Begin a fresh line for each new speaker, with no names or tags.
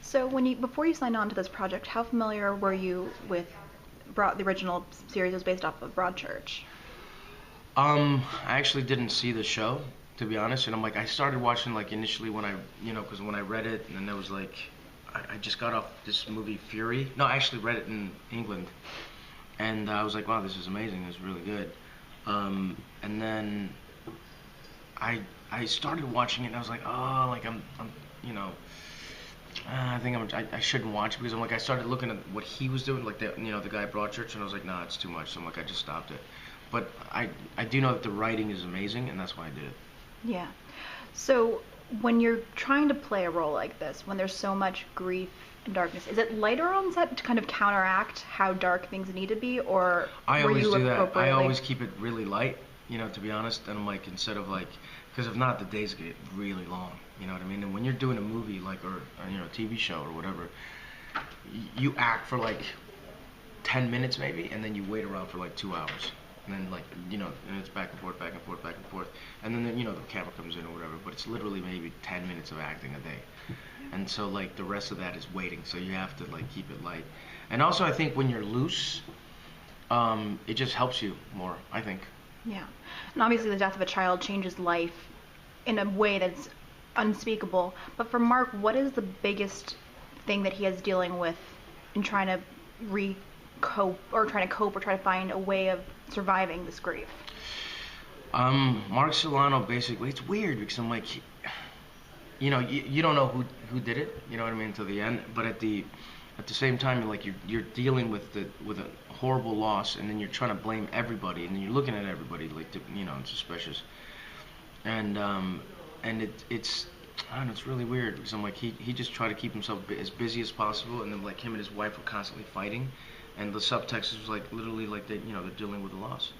So before you signed on to this project, how familiar were you with the original series was based off of Broadchurch?
I actually didn't see the show, to be honest, and I started watching like initially when because when I read it, and then there was like, I just got off this movie Fury. No, I actually read it in England, and I was like, wow, this is amazing. It's really good. And then I started watching it, and I was like, oh, like I'm you know. I think I shouldn't watch it because I started looking at what he was doing, like the guy at Broadchurch, and I was like, nah, it's too much. So I just stopped it. But I do know that the writing is amazing, and that's why I did it.
Yeah. So when you're trying to play a role like this, when there's so much grief and darkness, is it lighter on set to kind of counteract how dark things need to be, or
I
were
always
you
do that. I
appropriately?
always keep it really light, to be honest. And I'm like, instead of like, because if not, the days get really long. You know what I mean? And when you're doing a movie or a TV show or whatever, you act for like 10 minutes maybe, and then you wait around for like 2 hours. And then and it's back and forth, back and forth, back and forth. And then the camera comes in or whatever, but it's literally maybe 10 minutes of acting a day. And so like the rest of that is waiting, so you have to like keep it light. And also I think when you're loose, it just helps you more, I think.
Yeah. And obviously the death of a child changes life in a way that's unspeakable. But for Mark, what is the biggest thing that he is dealing with in trying to cope or try to find a way of surviving this grief?
Mark Solano, basically, it's weird because I'm like, you don't know who did it, you know what I mean, until the end. But at the same time, like you're dealing with a horrible loss, and then you're trying to blame everybody, and then you're looking at everybody like suspicious, and it's I don't know, it's really weird because I'm like he just tried to keep himself as busy as possible, and then like him and his wife were constantly fighting, and the subtext was like literally like they're dealing with a loss.